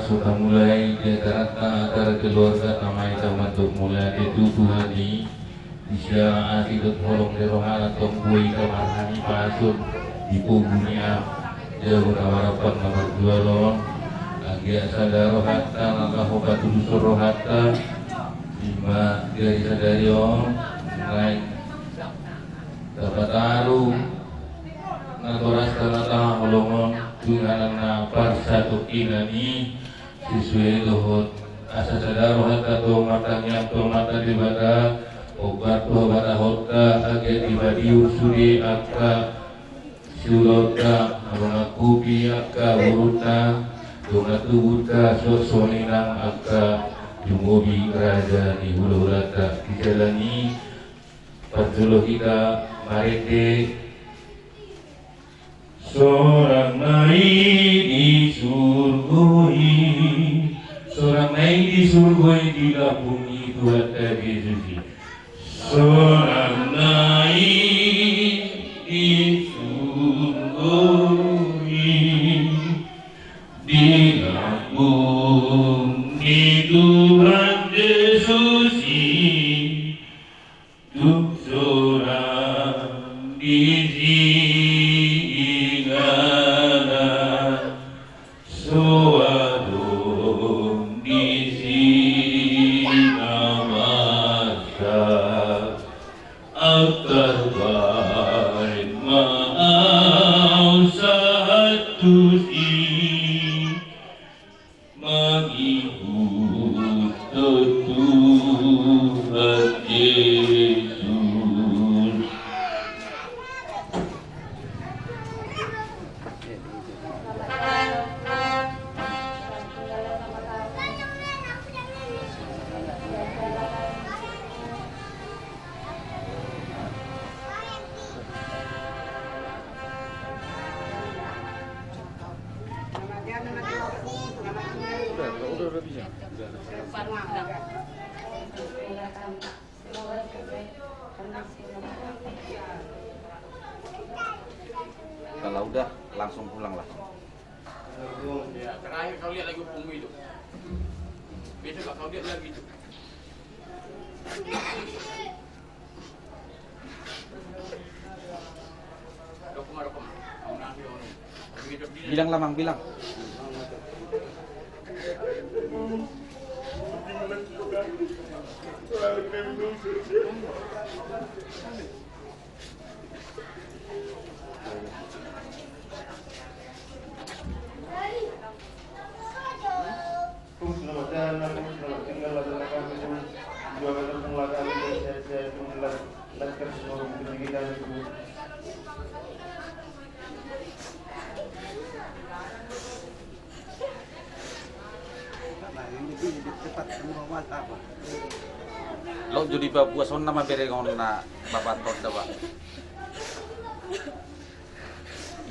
sudah mulai di antara keluarga namai untuk mulai dituduhani bisa asidut holong di rohana tongkui kamarhani pasur di pugunya jauh harapan nomor 2 lon lagi sadar rohata langkah obat dusur rohata lima dari sadari om lain dapat aru natoras tanah holongon dengan napar satu inani sesuai dohot asa sadar rohata to matanya to mata di badan obat to bata hota age dibadi usuri akka silota mengaku biaka uruta donga tubuta sosoninang akka jumobi raja di hulu hulata dijalani perjolohika marete seorang naik di surgoi seorang naik di surgoi di bumi Tuhan Yesus. Seorang naik di sungguh di lambung di Tuhan Yesus untuk seorang di singgah suatu di singgah masa terbaik mau satu mengikut Tuhan Yesus. Kalau udah langsung pulang lah. Ya, terakhir kau lihat lagi hukum itu. Besok kau lihat lagi itu. Dokumen. Bilang lah Mang, bilang. Selamat jalan, selamat tinggal adalah kami juga bertemu kami saya lakukan semua untuk kita itu. Lo jadi bawa son nama berengon na babat tot dapat.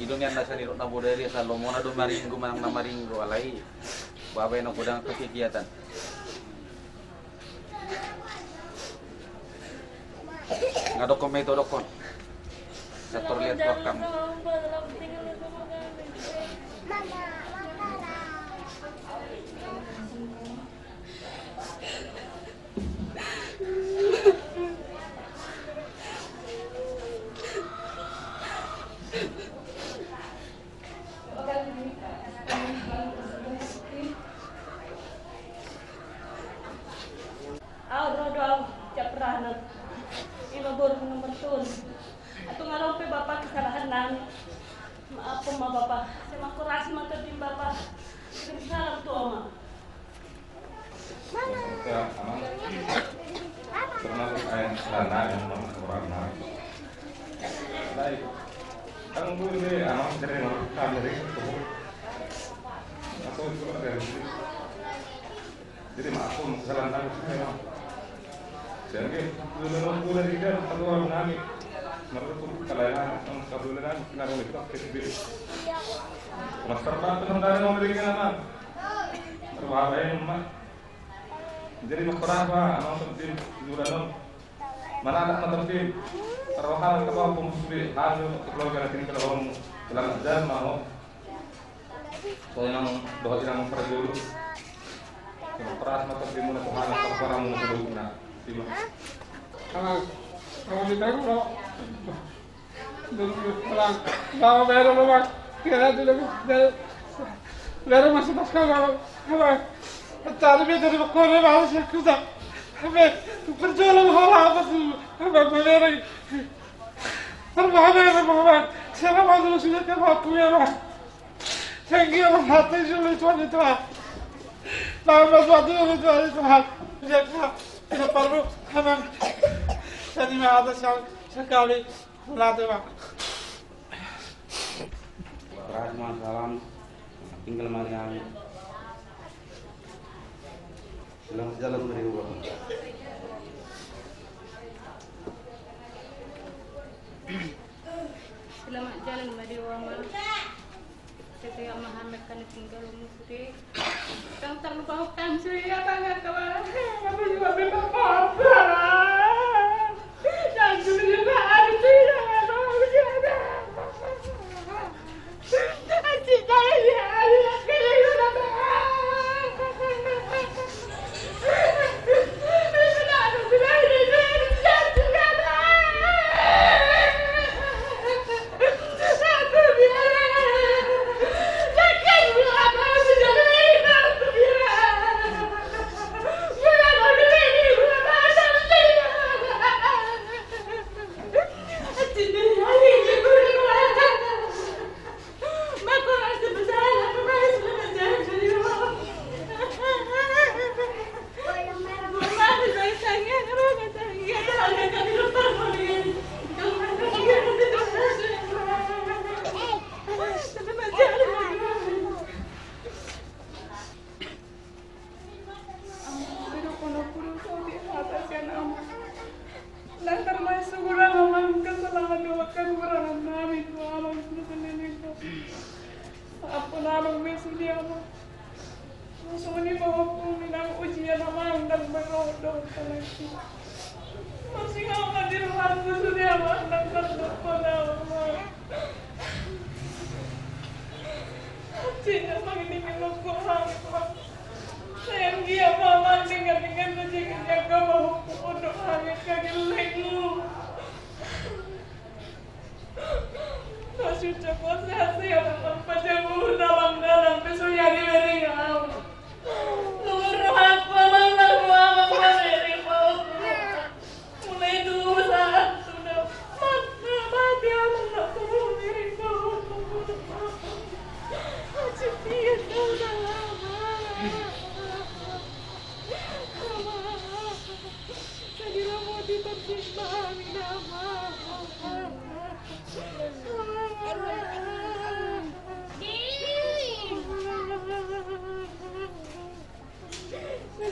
Idon yang nasa nirot na boderi sa lomona do maringgo manang na maringgo alai. Babay na kudang kegiatan. Ngadokon meto dokon. Sator lihat wakam. Atau ngarong pe bapak kesalahan nang maaf ma bapak saya makurasi matadim bapak kesalahan tu ama Ya, aman. Termasuk ayat selana yang orang baik. Kan gue ini anak dari kamera itu. Aku itu dari jadi aku selana itu memang. Jadi dulu dari dia satu orang nami. Menurut kalian satu orang naruh itu kecil. Master banget sementara mau bikin apa? Terbahaya mah. Jadi makraba anak tertib juran mana anak tertib terwahan ke bawah pemusbi halu keluarga sini ke bawah dalam azan mau soalnya doa yang perlu kalau peras mata tertib mulai Tuhan terperang mulai dulu tiba kalau kita itu dulu pulang bawa baru bawa kira dulu baru masih pas kalau التعليم يدري بقول ما هذا كذا برجال الهراء بس ما بنيري أربعة بير ما سلام على رسولك ما تويا ما تنقي ما حتى يجوا يتوالي توا ما بعدين يتوالي توا جاكنا يقبلوا حمام ثاني ما هذا شكالي ولا توا Rahmat salam tinggal Mariam. Selamat jalan dari Allah. selamat jalan dari Wama saya Muhammad kan tinggal musri kang terlupa hutang saya banget kawan apa juga bapak Masih nggak hadir waktu sudah anak terdepan Allah. Cina pagdating ng kuhangit mo. Sayang dia mama dengan saja jaga mahukum untuk hangit kagiling mo. Masyudya ko sehat-sehat ang pagpajamu dalam pesunya di beringaw. Lumurahak pa man lang mamang maliri mo. Mulai dulu saat sudah mati ang mga kumuliri ko. Dia tahu dah lama. Saya mau dipertimbang nama.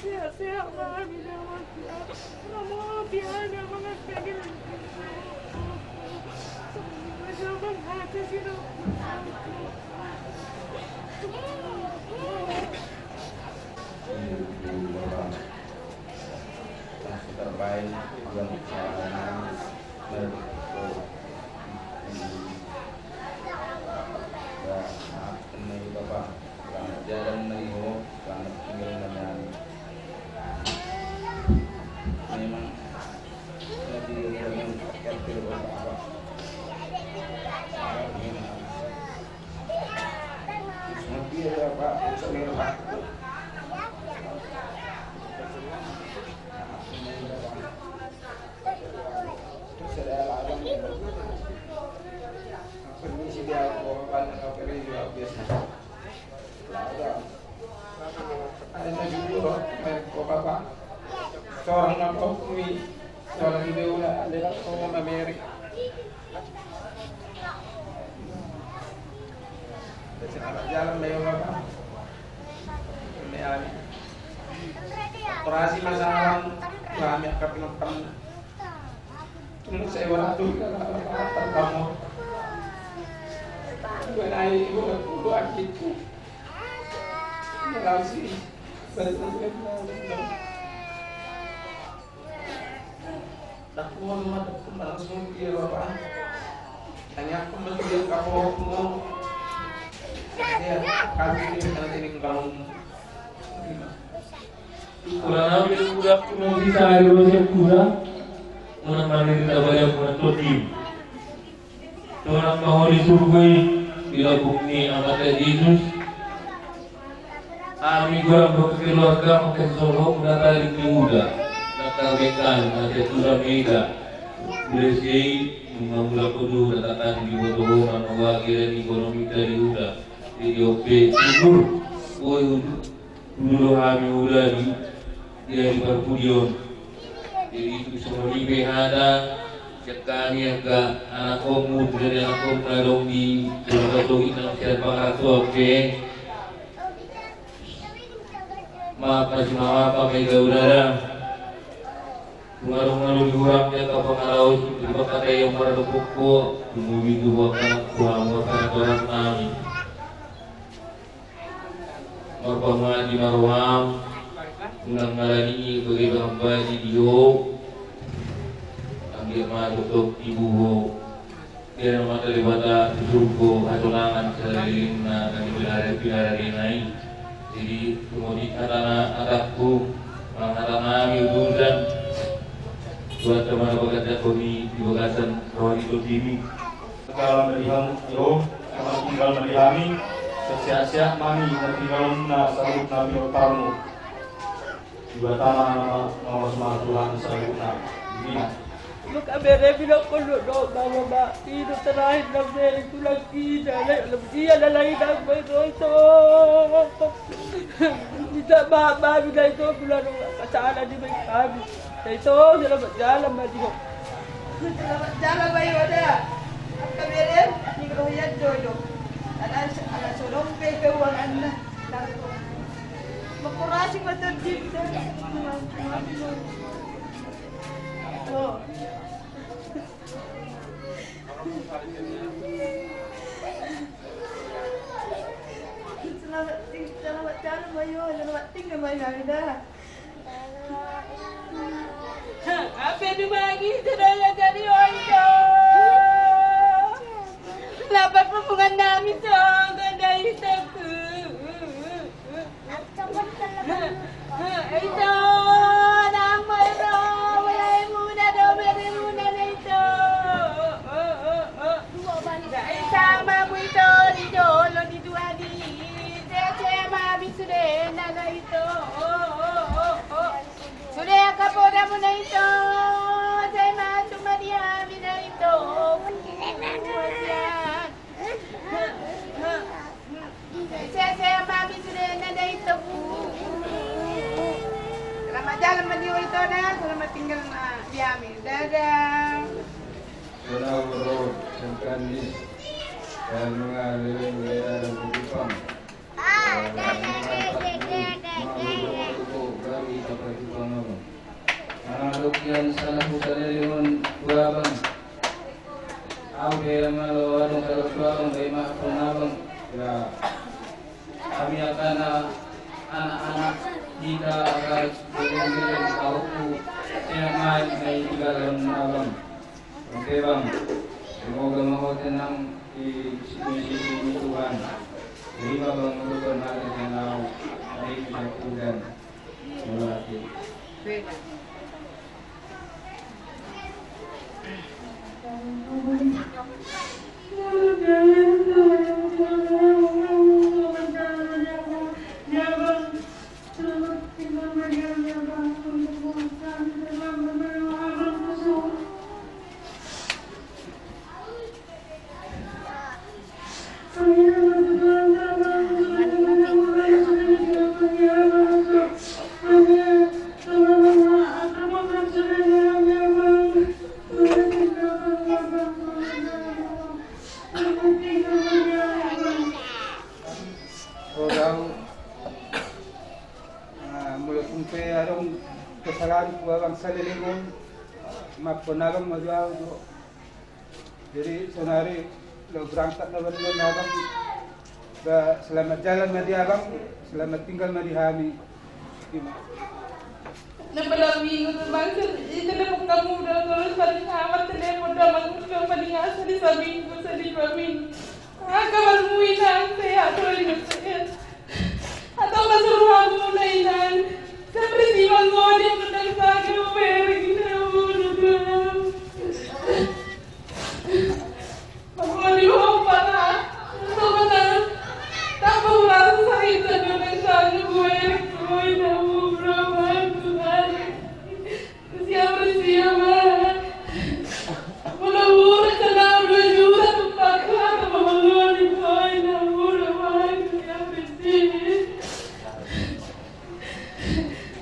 Sehat-sehat mami nama. Nama tiada mengatakan. Jangan hati sini. Kasih terbaik yang jalanan maaf ini Bapak selamat jalan melihat selamat tinggal dengan memang lebih dengan kafir Bapak mati ya Bapak usul Pak permisi dia bawa kafir juga biasa ada lagi dulu kok Bapak seorang ngakui seorang video adalah orang Amerika jalan lewat Bapak ini operasi masalah kami akan penonton untuk saya waktu kamu benai ibu aku akitu melasi bersentuhan tak mau langsung dia Bapak hanya aku menjadi kapolmu ya kami ini kalau kurang lebih udah kuno bisa Indonesia kurang menemani kita banyak menentuti orang mau disurgui bila bumi amat Yesus kami kurang berkeluarga makin Solo datang di muda datang bekan ada turun mega berisi mengambil kudu datang di bodoh manawagi dan ekonomi dari uda di OP tidur dulu kami udah di Perpudion jadi itu semua di ada sekali agak anak komu dari anak komu ladong di Solo inang siapa kartu oke maaf masih maaf mega udara pengaruh-pengaruh diurangnya ke pengaruh di kata yang pada pokok tunggu dua karena orang nami Marpama di Marwam Unang ngalani bagi hamba di Dio ambil masuk ibu dia nama daripada surgo hatunangan selain kami berada di naik jadi kemudian anakku mengatakan urusan buat teman bekerja kami di Bagasan Rawat itu TV segala melihat yo sama tinggal melihami sesia-sia mami nanti kalau sabut nabi otarmu juga tanah nama semua Tuhan sabut nabi Magkabere pinapulot bawa ba ino terakhir na beri ko lang kita lebih lalay na ba ito kita babi na ito bulan kasana di may kami ito salamat jalan ba diyo salamat jalan ba yun na Magkabere ni Royan Jojo alas solong pepe wangan na makurasi ba ito dito oh Selamat jalan Bayu, selamat tinggal Bayu dah. kampungan namin sa dahil sa ito nang mayroon walay muna daw meron muna na ito dahil sama mo ito dito lo di duani saya mami sudah na ito sudah kapoda mo na ito saya masuk madiami na ito saya mami sudah na ito selamat jalan mendiwa itu na selamat tinggal diami dadah Saudara sangkan ni dan mengalir dalam kehidupan. Analogyan salah putarilion buabang. Awe malo anong kalatuang ay mapunabang. Ya, kami akan anak-anak kita akan berjalan tahu yang may igalan abang. Oke bang, semoga mau tenang di sisi Tuhan. Terima bang untuk bermain dengan baik satu dan melatih. Kesalahan buang salilingon mapunagam magyaw jadi sonari lo berangkat na bantuan abang selamat jalan madi abang selamat tinggal madi hami Napalang minggu terbangkit, itu dapat kamu udah terus paling amat telepon udah maksudnya paling asal di seminggu sedih minggu. Kabar muinan saya atau ini saya atau masuk aku mulainan. Seperti mangkok yang menang saja beri udah. Aku di bawah sebentar tak mau rasa itu dengan saja beri berapa siapa mudah-mudahan kenal juga tempat apa mengeluarkan poin mudah-mudahan siapa sih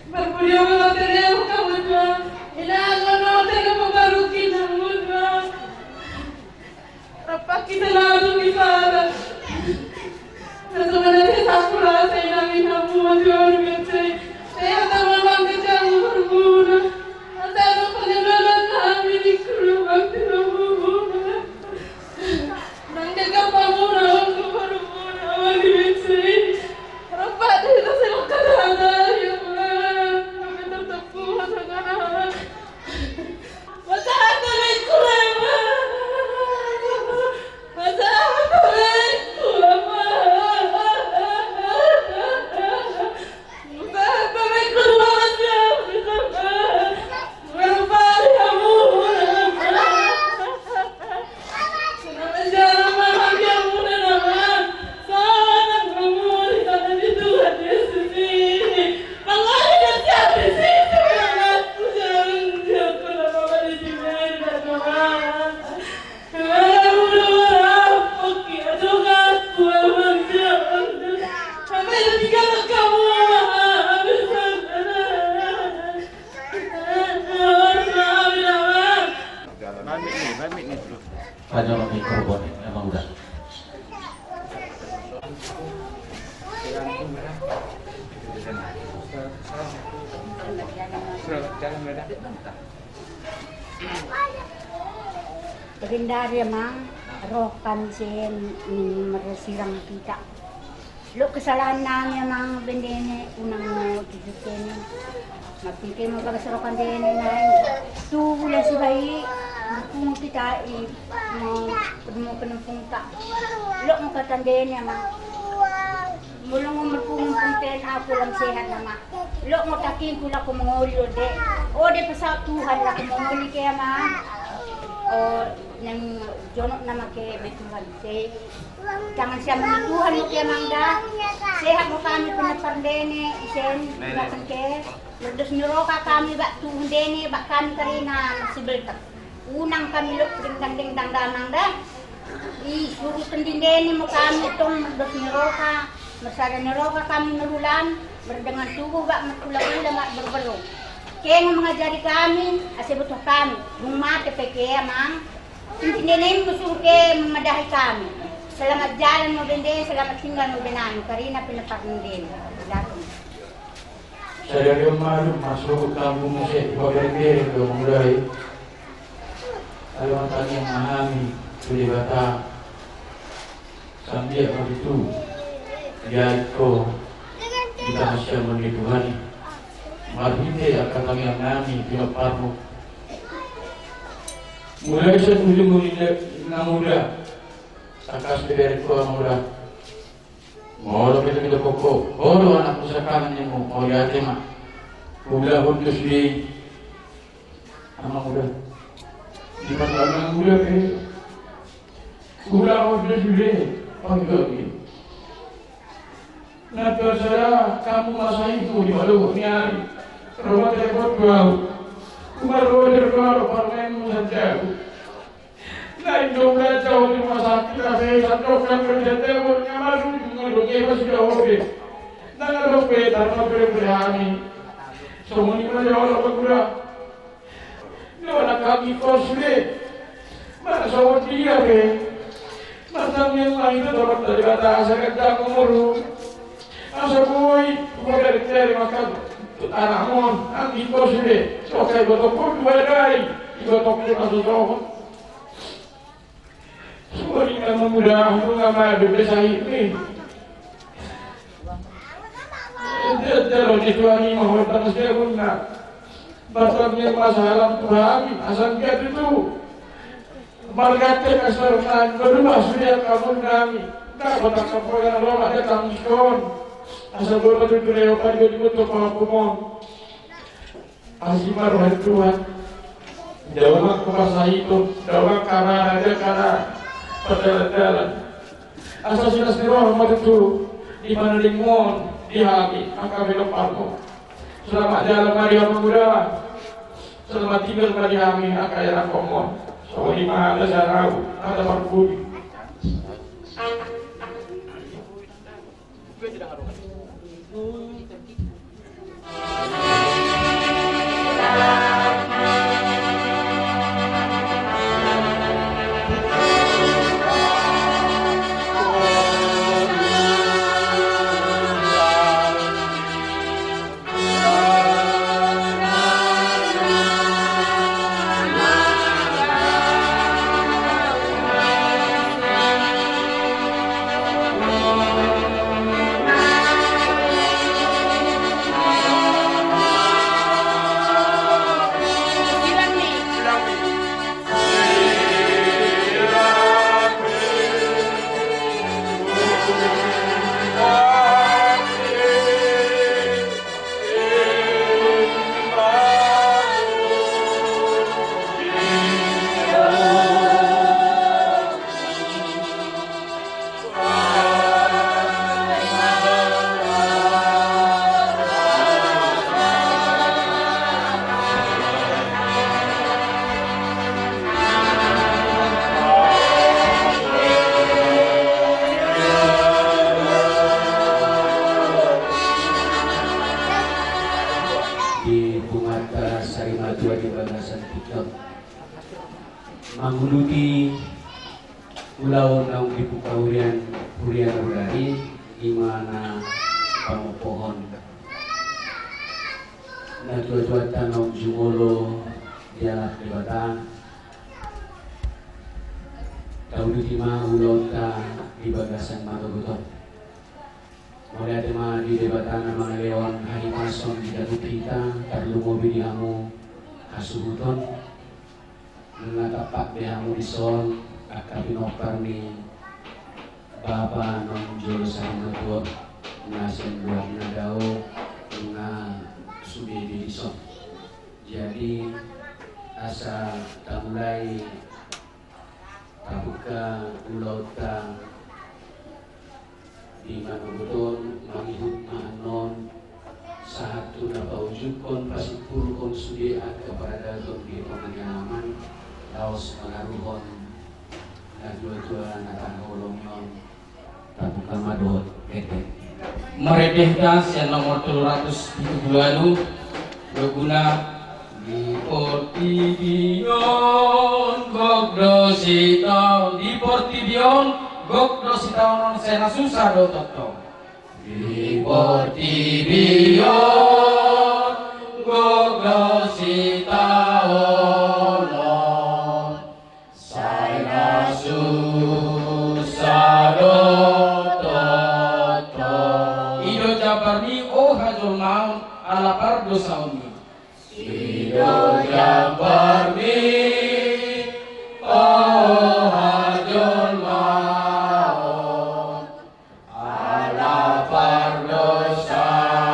berpunya materi kamu tuh hilang noter mengaruki kamu tuh apa kita lalu bisa sebenarnya aku rasa ini kamu macam biasa saya tak mau kerja berguna atau pengenalan kami di kerubang berguna nangga kamu nak berguna bagi biasa rapat itu saya kata ya kami tertepu sangat masa aku kurang masa aku kurang Pada mikrofon emang udah. Legendaria mang rohkan sen meresirang kita. Lo kesalahan namin mang bendene unang mo titene. Mapike mo pagkasarokan dene na tu bulan si bayi kung kita mau penumpang tak. Lo mau katandenya mah. Mulong mo magpumpungten ako lang sehat nama. Lo mo takin ko lang kumungulyo de. O de pasal Tuhan lah kumunguli kaya mah. O nang jonok nama ke Tuhan te. Jangan siya mga Tuhan mo kaya mangga. Sehat mo kami pinapardene isen bakit ke. Lurdos niroka kami bak Tuhan dene bak kami karina masibeltak. Unang kami lo ding dang dah. Suruh tendindeni mo kami tong lurdos niroka. Masada niroka kami narulan, berdengan tubuh bak matula-ula bak berbero. Kaya nga mga jari kami, asibutuh kami, bumate pe kaya mang, tindinin mo suruh kaya mamadahi kami. Selamat jalan mo bende, selamat tinggal mo benami, karina pinapakindin. Saya yang malu masuk kampung musik, bagai-bagai ke mulai. Ayam tani yang memahami, boleh bata, sambil begitu. Yaitu kita masih memiliki Tuhan. Mari akan kami menami bila parmu. Mulai sebelum muda, akas beri kau muda. Mau kita pokok, kalau anak pusaka menemu, mau yatim, muda untuk di anak muda. Di mana muda muda untuk di, panggil. Nabi saya, kamu masa itu di Maluku Nyari, rumah telepon kau, kumar roder kau, parmen saja. Naik jumlah jauh di rumah sakit, tapi santokan kerja telepon nyamaru, ngurungnya masih jauh deh. Nanti rope, tanpa berani. Semua ini mana jauh apa gula? Mana kaki kos deh, mana sawat dia deh. Macam yang lain itu dapat dari kata saya kerja kumuru. Asa boy, dari cari makan anakmu, nanti kau sini, sokai botok pun dua hari, botok pun asal jauh. Semua ini mudah, nggak mau bebas ini. Kalau dituani mau tangan saya guna, batangnya masalah Tuhan, asal dia itu. Margate kasar kan, berdua sudah kamu kami, tak botak kapoyan lo ada tanggung. Asal baru tu leopan dia dibutuh pengapumon. Asimar hari Tuhan. Jawab kuasa itu, jawab karena ada karena perjalanan. Asal sudah dirahmat itu di mana limon di hati, maka belok aku. Selamat jalan Maria Pemuda. Selamat tinggal bagi kami, akayana komon. So di mana saya tahu ada berbudi. Gue tidak ngaruh. Manguluti pulau naung di Pukawurian Purian Rudari di mana pangopohon na tua-tua naung Jumolo dialak di Batang tahun di ulonta di Bagasan Matogutot mulai tema di debatan mga leon halimason di Dagut kita tarlungo binihamu kasuhuton ngatapak behamu dison akabinopar ni Bapa non jurusan ngebuat ngasen buat nadao nga sudi dison. Jadi asa tamulai tabuka ulauta di mana betul mangihut maanon satu na paujukon pasipurukon sudi at kepada di pengalaman laos pengaruhon dan dua-dua natangolongyon tabuka madot kete meredehkan yang nomor 372 berguna di Portibion gogdo sitaon non sena susah do toto di Portibion gogdo sitaon non sena susah do toto ido jabarni oh hajul maun ala pardo sauni ido jabarni oh hajul maun ala pardo sauni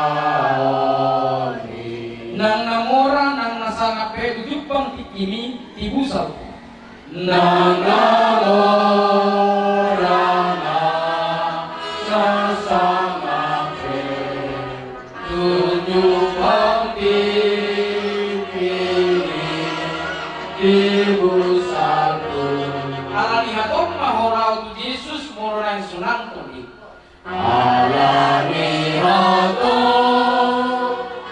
nang namora nang nasangape ujupang tikimi tibusal nang namora nang nasangape ujupang Ibu satu ala lihatom mahorau tu Yesus murang sunang tuli ala lihatom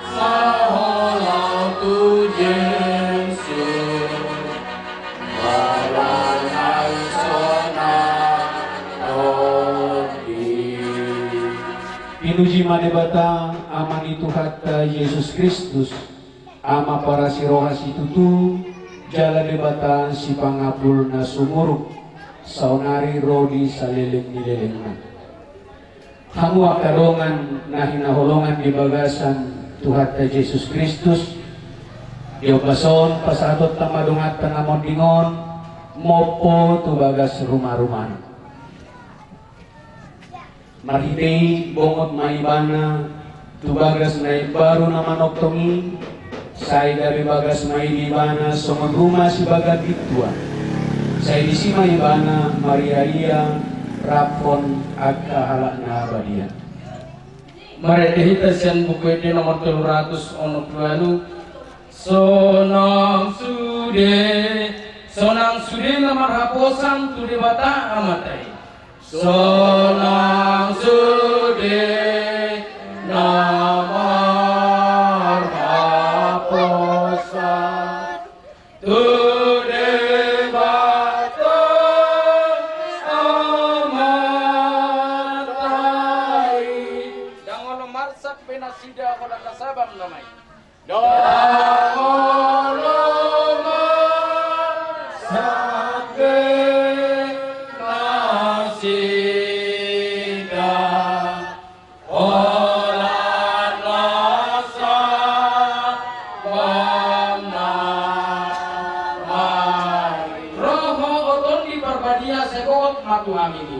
mahorau tu Yesus murang sunang tuli. Pinuji madebata amani Tuhan Yesus Kristus ama para sirohas itu jala debata si pangapul na sumuruk saunari rodi salileng nilelengna hamu akarongan na hinaholongan di bagasan Tuhan Yesus Kristus diobason pasatot tamadungat tanamon dingon mopo tu bagas rumah-rumah marhitei bongot maibana tu bagas na baru nama noktongi saya dari bagas mai di mana somon rumah si bagat ditua saya di sima ibana Maria Ria rapon akka halakna abadia Meredehita sian buku ini nomor 300 ono tualu sonang sude nomor haposan tu debata amatai sonang sude nomor Tuhan itu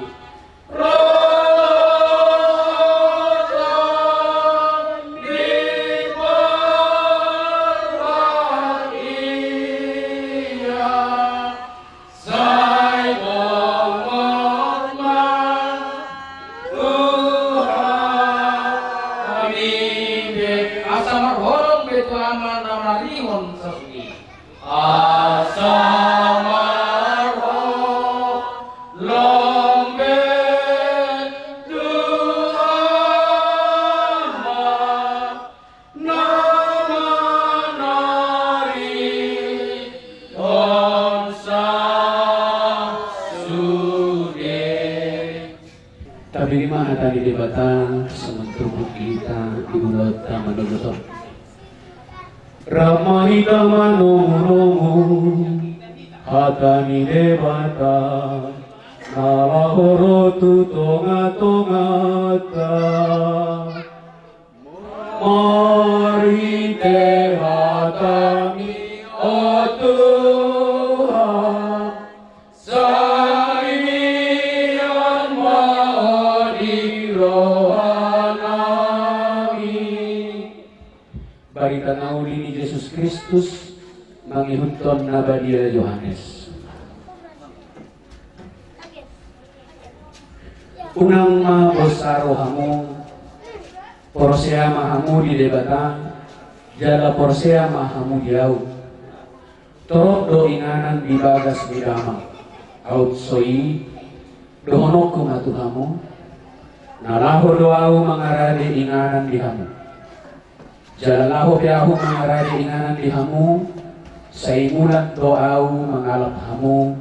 tadi debatan sementubuh kita diulot tamanuluto Ramahita manumurumu hatani debata nalahorotu tonga-tongata mari te hatami o Tuhan Kristus mangihunton nabadia Yohanes. Unang mabosaro hamu porsea mahamu di debata jala porsea mahamu diau torok do inganan di bagas bidama out soi dohonoku matuhamu nalaho doau mangarade inganan di hamu jala laho biahu mangarade inganan di hamu saimulan doau mangalap hamu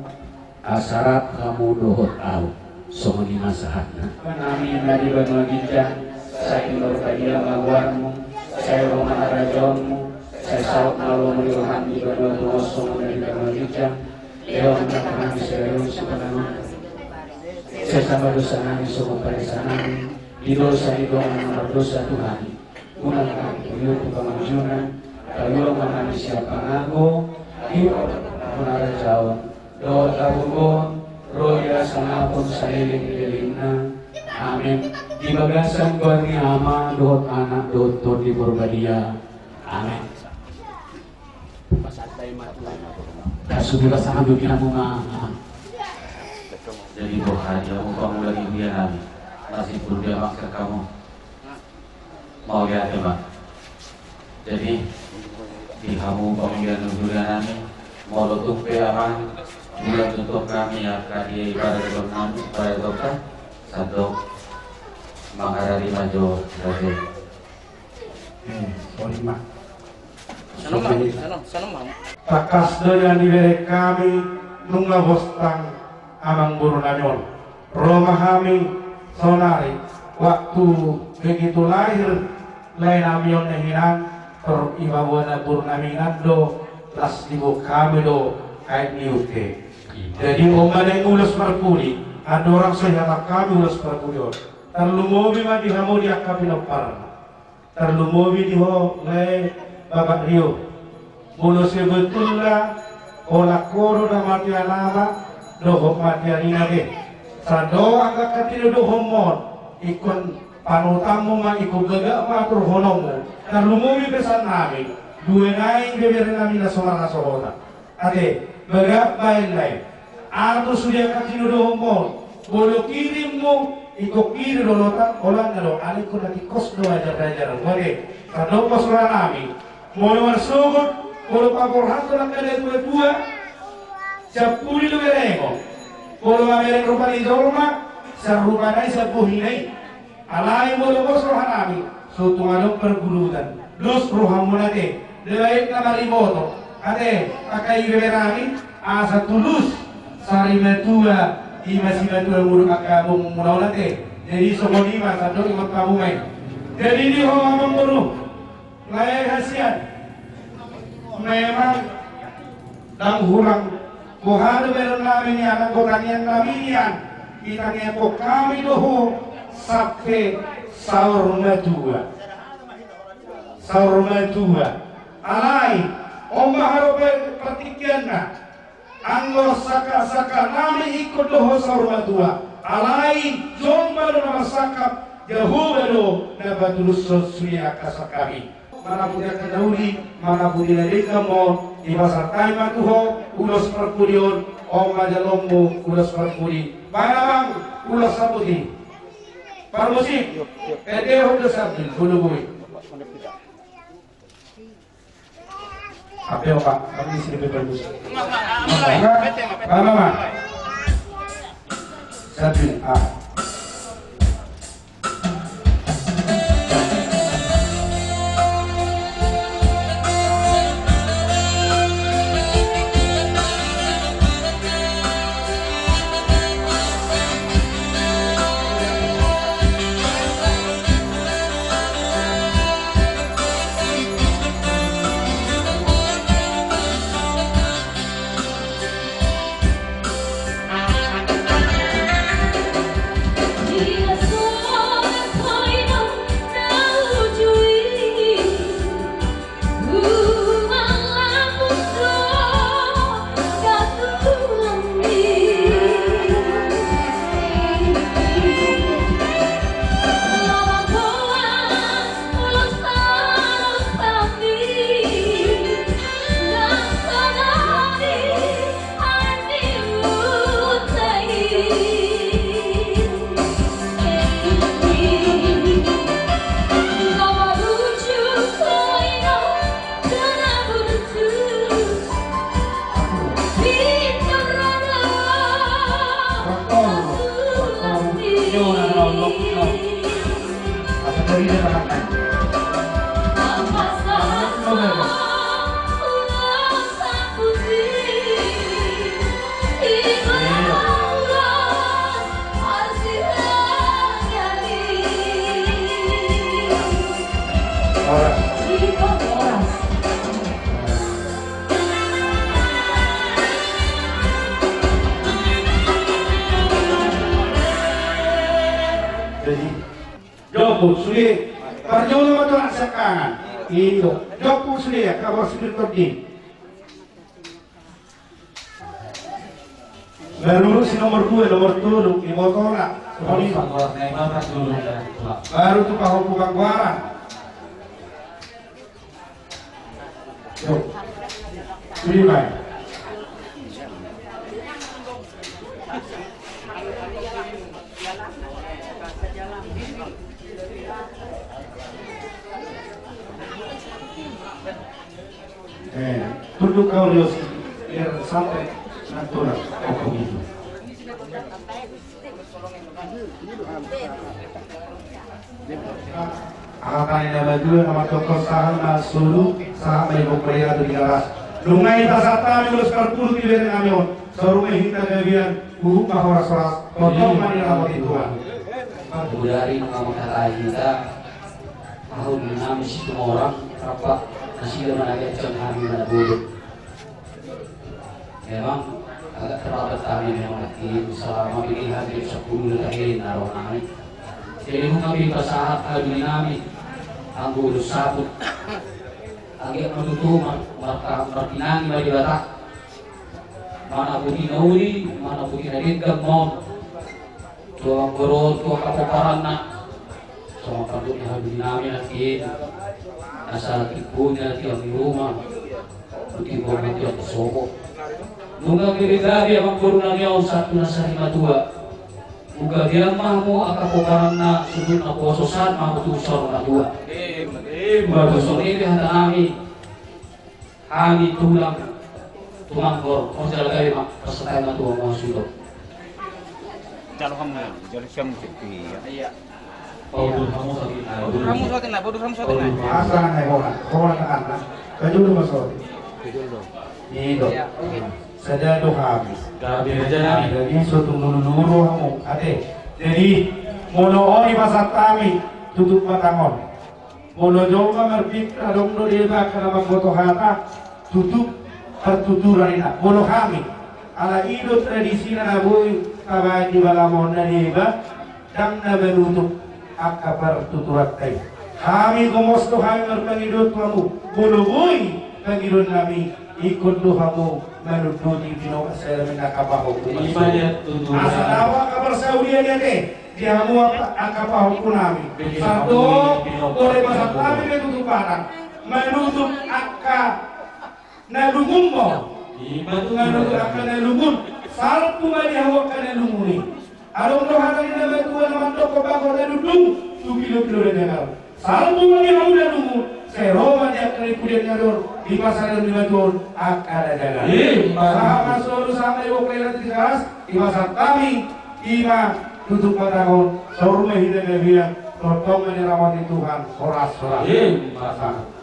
asarat hamu dohot au somoni masahatna nami nadi banua ginjang saya ilor kadia mawarmu saya roma arajonmu saya sawat malu melihat di banua tuoso dari banua ginjang leo menang saya rusukananu saya sama dosa nami somo parisa nami di dosa di doa nomor dosa Tuhan unang kami tuyur pangamajunan kayu menami siapa ngago iyo menara jauh doa tabungon roya sanapun saliling-lilingna amin di bagasan barni ama dohot anak dohot to di Purbadia amin kasudira sangat dunia bunga Jadi bohanya kamu lagi biar masih perlu dia maksud kamu mau lihat ya Pak. Jadi di kamu pemilihan durian mau tutup aman bulan tutup kami akan di pada dokter satu menghadiri maju dari takas doyan diberi kami nungga bostang amang buru nanyon romahami sonari waktu begitu lahir lain amion nehinan ter ibawana buru namingan do las dibu kami do kait niute. Jadi omane ulus merpuli, ada orang sehat kami ulus merpuli. Terlumobi mah dihamu dia kapinopar, terlumobi diho le babak rio. Ulus betul lah, olah koru na mati alama, dohok mati alina deh. Sado angkat katino dohomon, ikon panutamu mah ikut gagak mah turhonomu. Terlumobi pesan nami, dua naik beberin nami nasola nasola. Ade, bagak baik lain. Aku sudah kasih dohomon, bolo kirimmu, ikut kiri dolotan, olah nado, alikku nanti kos do ajar-ajar. Oke, sado kos nami, bolo marsugut, bolo papor hantu nak ada dua, sepuluh itu berengko, bolo amereng rupa di jorma, serupa nai sepuh ini, alai bolo kos nami, suatu ngalung pergulutan, lus rohamunate, lewat nama rimoto. Ade, pakai beberani, asa tulus, sari metua, masih metua muruk akamu mulai nanti. Jadi semua lima satu ikut kamu main. Jadi di hawa memburu, layak hasian. Memang dang hurang, kohadu berenami ni anak kotanian kamian, kita ngepok kami dohu sampai sahur metua, alai. Oma harope pertikianna anggo saka nami ikut doho saurmatua alai jomba do nama sakap jahuba do nabatulus sosria kasakami mana punya kedauli mana punya dekamo di pasar taima tuho ulos perkudion oma jalombo ulos perkudi bang ulos sabuti parmusik edeo do sabdil bulubui apa Pak? Kami sini bagus. Mama. Sabin A. lembut sulit perjuangan betul sekangan itu joku sulit kabar sulit terdi baru si nomor 2 nomor 7 di motola baru tuh kau buka guaran yuk sulit baik tunduk kau Yos biar sampai natural kau itu. Akan ada baju nama tokoh saham sulu saham ibu pria tu di atas. Lungai tasata mulus perpuluh di bawah kamion. Sorumai hita kebian buku kahora soras. Potong mani ramot Tuhan. Budari mengamalkan kita tahun dinami situ orang apa masih mana ada kami mana dulu. Memang agak terlalu kami memang selama pilihan di 10 tahun naruh kami. Jadi kami pasahat kami dinami anggur sabut. Agak menutup martinangi bagi batak. Mana putih nauli, mana putih nadigam mau. Tuang gorot, tuang kapoparan na. Sama kandung yang habis dinami nanti. Asal tipunya tiang di rumah. Putih gorot tiang kesoko. Nunggang bibigari ang kurunang yaw sa nasa 52. Uga diang mahmo ang kapoparan na sunod na pososan mamutusor na dua. Matusor ini handa nami. Kami tulang tumanggor. Kung sila lagay pasatay na tuwang mga sulok. Jalo kamu, jalo siam cepi. Iya. Paudur kamu sakit. Paudur kamu sakit lah, paudur kamu sakit lah. Asal naik orang anak, kajul masuk. Ini saja doa habis. Kami aja nami. Jadi suatu nuru kamu, ade. Jadi mono ori pasat kami tutup matangon. Mono jauh merbit adong do dia karena foto hata tutup pertuturan ini. Mono kami. Ala idul tradisi na boy kabayan di balamon na diba dang na menutup akapar tuturat kay kami gumosto kami merpangidot kamu bulugoy pangidot nami ikut do kamu menutup di bino asal menakabaho asa dawa kabar saudia niya te dia mo akabaho ko nami satu ore masat kami menutupan menutup akka na lumumbo Ibatungan akan lumun, salpu mali hawa kan lumuni. Along rohana ni nama tuan nama toko bago na ludung, 2 kilo dengar. Salpu mali hawa na lumun, seroma dia kali kuliah ngador di pasar di Batur akan ada jalan. Sama solo sama ibu kelihatan di keras di pasar kami, ima tutup patahun, sorumah hidup bilang, totong menyerahkan Tuhan, soras. Pasar.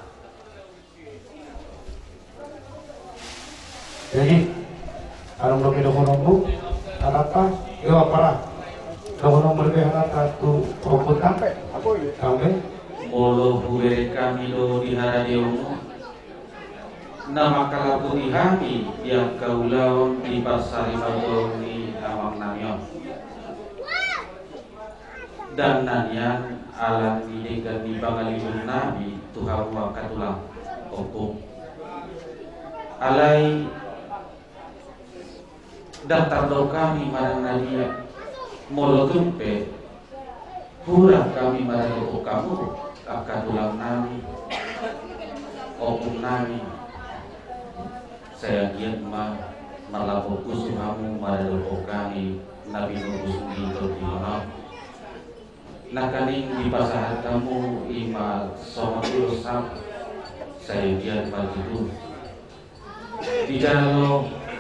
Jadi, kalau belum ada konombu, apa? Ya apa? Kalau konombu lebih hangat tu kokot sampai. Molo buere kami do dihara diomu. Nama kalaputi kami yang kaulaon di pasar Ibadah ni amang namyon. Dan nanyan alam ini kami bangalibun nabi Tuhan wa katulang opung. Alai daftar do kami marang nadia molo tumpe pura kami marang do kamu akan tulang nami opung nami saya giat malabo kusu kamu marang do kami nabi nubus ngito di mana nakaning di pasahan kamu ima sama kilo sam saya giat majidu di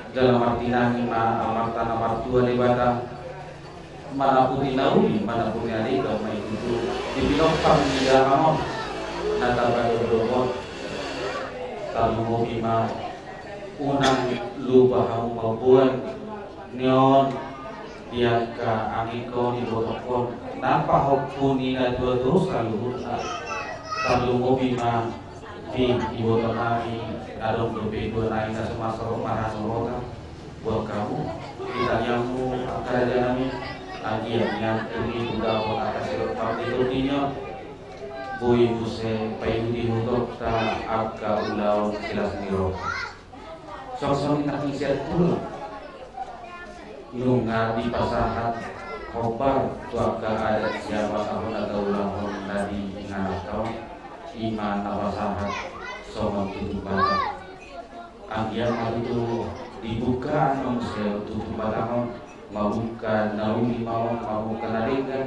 dalam arti nami amarta namartua lebata mana putih nauli mana putih alika mai itu di binokam di dalam nata badodobot kalau mau ima unang lupa kamu maupun neon yang ke angiko di botokon nampak hopuni na dua terus kalau mau ima di ibu nami adong berbeda naik ke semasa marah sorota buat kamu kita nyamu kerajaan kami agian ini udah buat atas serta itu Boy Muse Payudi Hudok ta Aga Ulau Silas Niro Sosok nak ngisiat dulu Ilunga di pasahan Kobar Tuaka adat siapa tahun atau ulang dari Ngatau Iman pasahan Somong tutup badak Agian itu dibuka Muse tutup badak Mabuka naungi mau kenarikan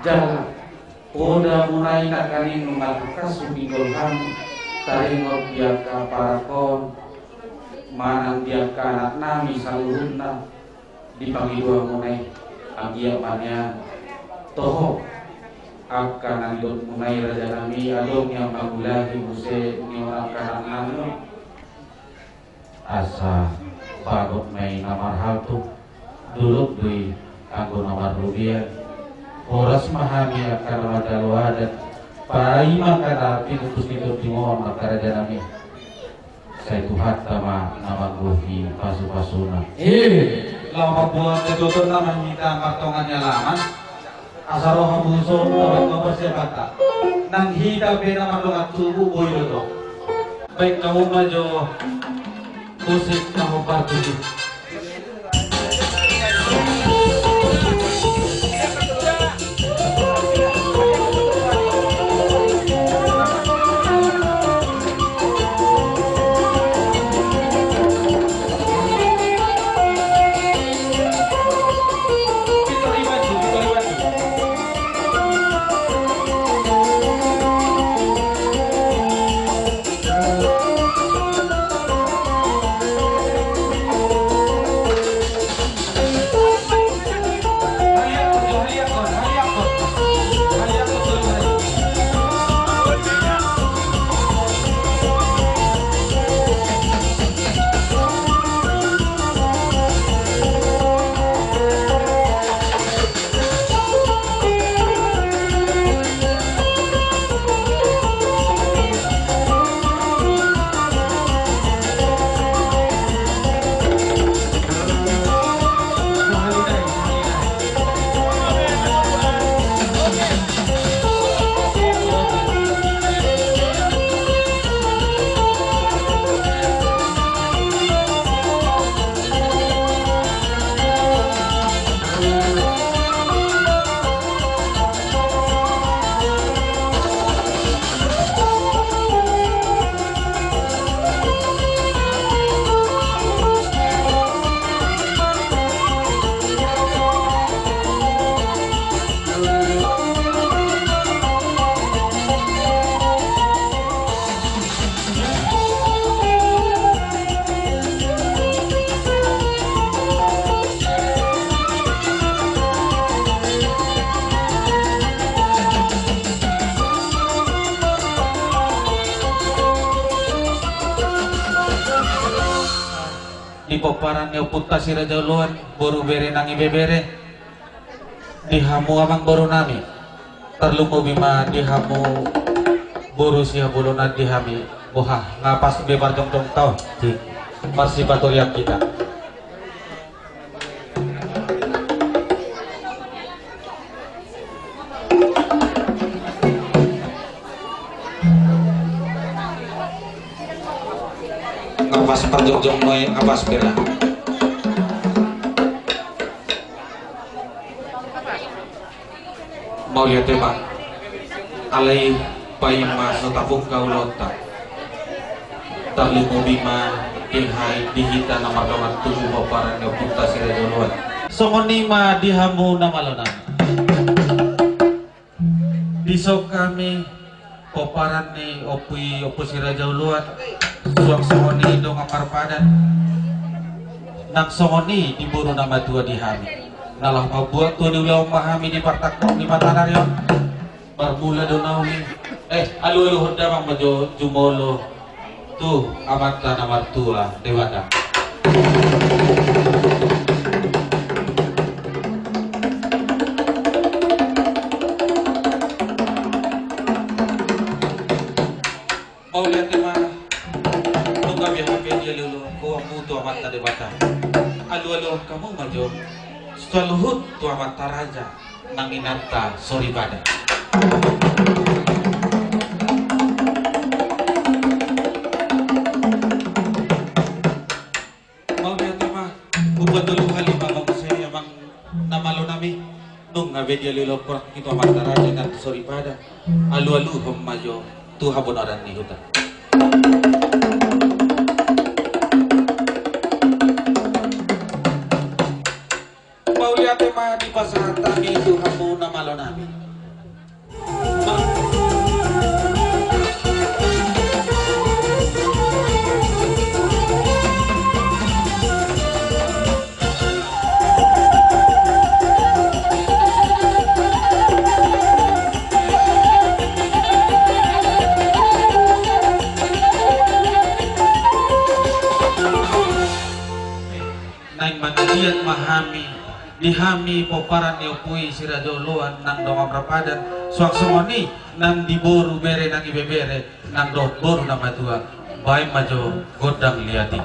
Jalan Oda mulai nak kali mengakukan subingol ham taringok biaka parakon manang biaka anak nami saluruna dipagi dua mulai agiamannya toho akan anggot mulai raja nami adong yang magulahi muse ni orang kanak nami asa bagot may namar haltu duluk dui anggo namar rubian Horas mahami akan wadal wadat Pai makana pinutus hidup di mohon makaraja nami Saya Tuhan tama nama guhi pasu-pasuna Lama buat ketutup nama minta kartongannya laman Asaroh buson tawag mapasyabata Nang hita pena madungat tubuh boy to Baik kamu majo Musik kamu partuju Poparan yo punta si Raja Luan baru bere nangi bebere dihamu amang baru nami terlumu bima dihamu baru siya bulunat dihami boha ngapas bebar jong tau di partisipatoriak kita ngapas perjong-jong noy ngapas pira mau lihat tema alai paima notapuk kaulota terlimu bima dihai dihita nama dongan tubuh paparan yang punta sira joluan songonima dihamu nama lonan disok kami paparan ni opo sira joluan suang songoni dong akar padan nang songoni diburu nama tua dihami nalah mabuat tuh diulau pahami di partak di mata naryon barbula donawi alu hoda mang majo jumolo tuh amat nama tua dewata mau lihat di mana tunggu biar dia lulu ko amu tu amat dewata alu kamu majo Seluhut tua mata raja nanginata soribada. Mau biar tema buat dulu kali bang saya bang nama lo nami nung ngabe dia lilopor itu mata raja nanti soribada alu-alu hemajo tu habon orang ni hutan. Tema di pasar tani itu kamu nama lo nami. Naik manusia mahami. Dihami poparan niopui siradoluan nang dongam rapadan suak semoni nang diboru bere nang ibebere nang dot boru nama tua baik majo godang liati.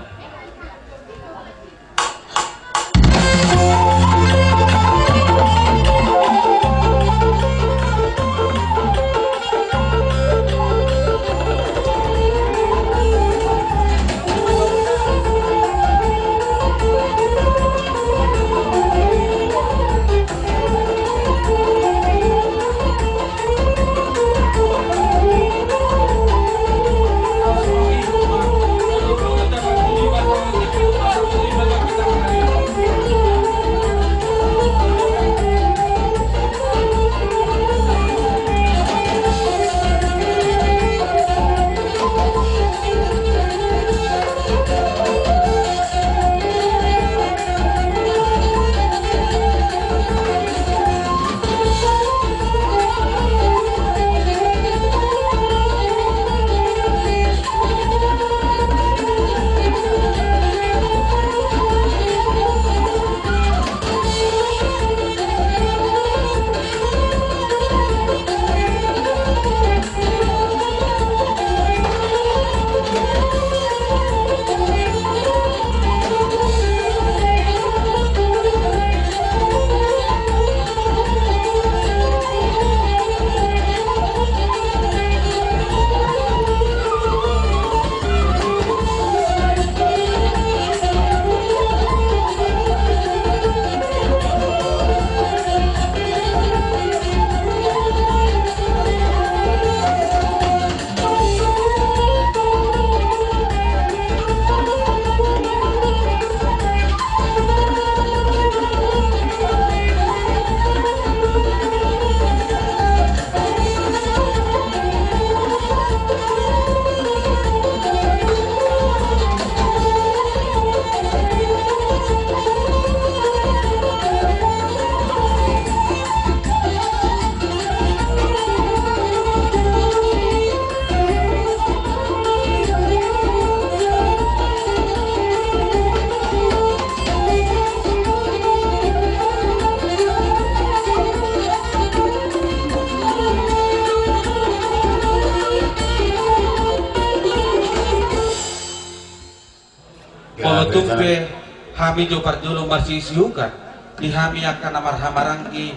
Tumpe hami jo parjolo marsisiukan di hami akan amar hamarangki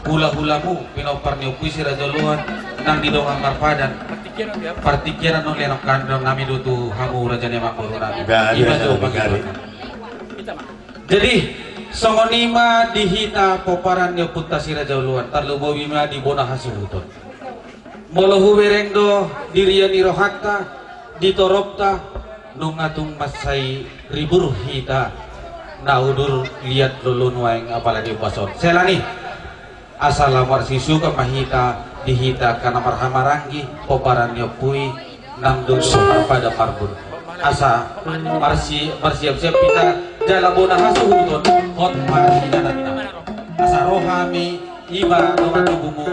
hula-hulamu pinopar niupuisi rajoluan nang di dongang marpadan partikiran oleh nok kandang nami dutu hamu rajane makuru nami iba jo jadi songonima dihita poparan niuputasi rajoluan tarlumowima di bona hasuhuton molahu berengdo diriani rohakta ditoropta nungatung masai ribur hita naudur lihat lulun waeng apalagi pason selani asal lamar sisu ka mahita dihita kana marhamaranggi poparan yopui nang dudu pada parbun asa marsiap-siap kita jalabona hasuhutun hot marhina asa rohami iba dongan tubumu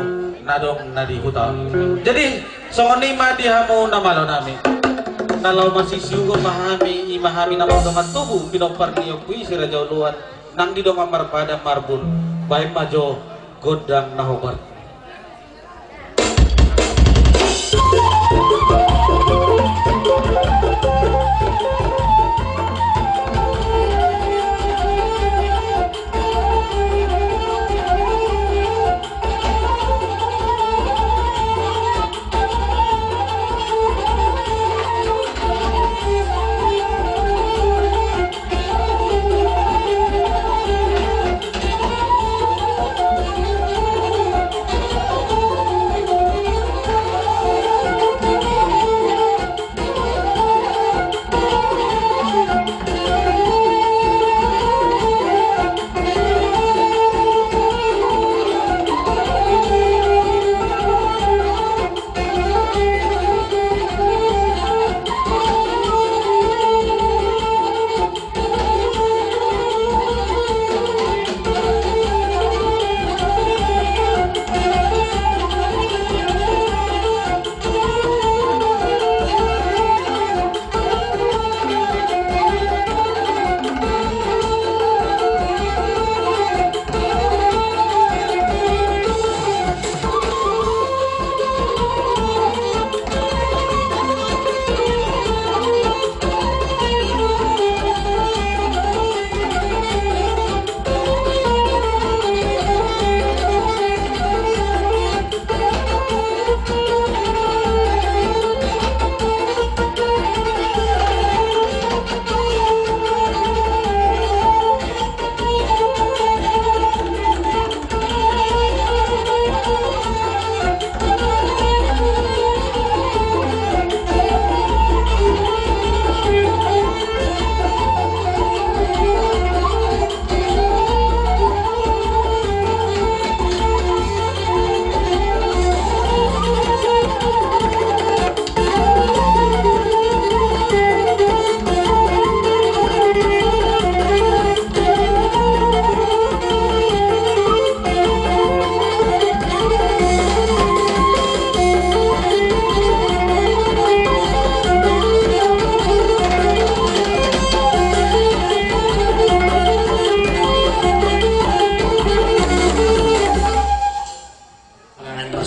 nadong nadi hutan jadi songonima dihamu namalo nami kalau masih syukur memahami nama teman tubuh binopar niopui sirajau luar nang di dong amar pada marbun baik majo godang nahobar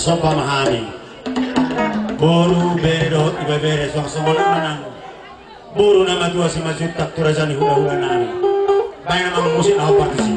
Marsopa mahami buru bedo iba bere suang semona manang buru nama tua si majut tak turajani hula-hula nami bayi nama musik na partisi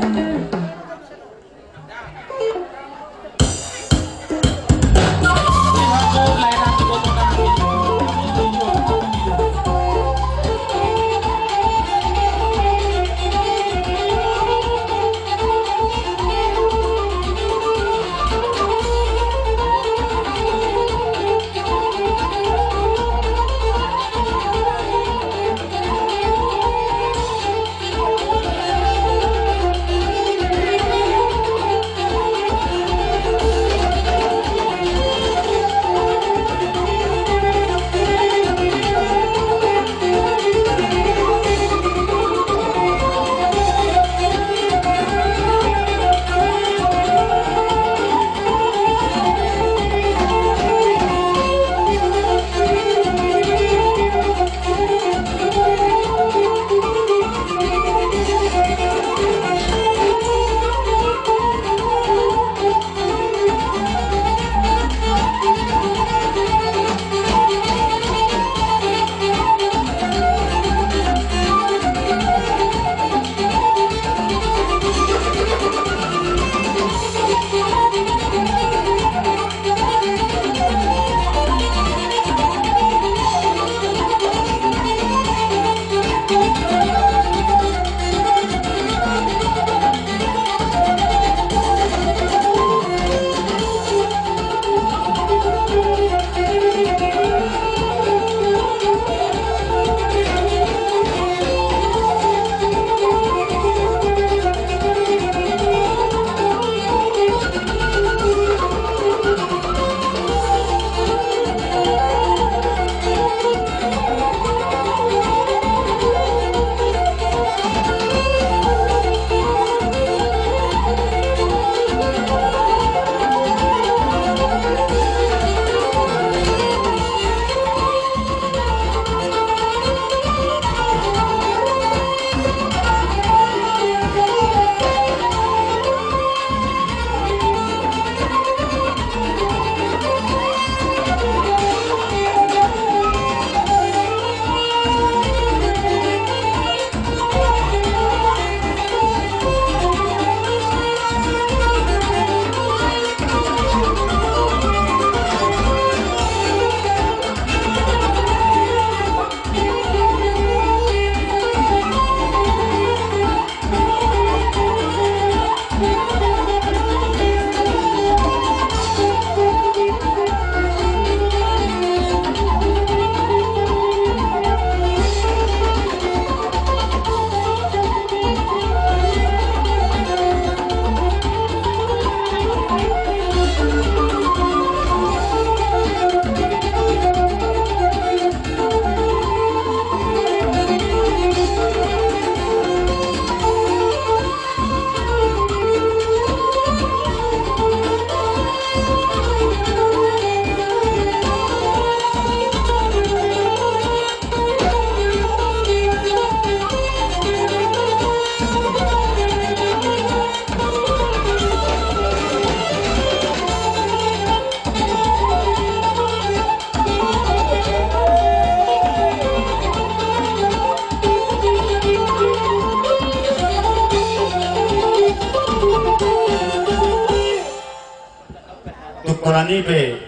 Nipe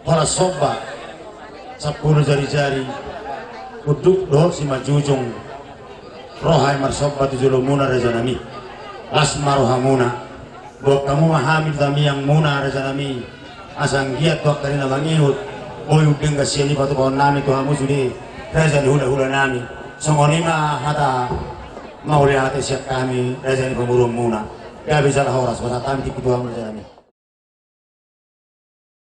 para soba 10 jari-jari kuduk doh si majujung rohai marsoba tujuh muna rezanami asma rohamuna buat kamu mahamid kami yang muna rezanami asang giat tuak karina mangihut boyuk dengga siani patu kawan nami tuhamu sudi rezan hula-hula nami songonima hata mau lihat siap kami rezan pemurung muna ya bisa lah horas pada kami tipu tuhamu rezanami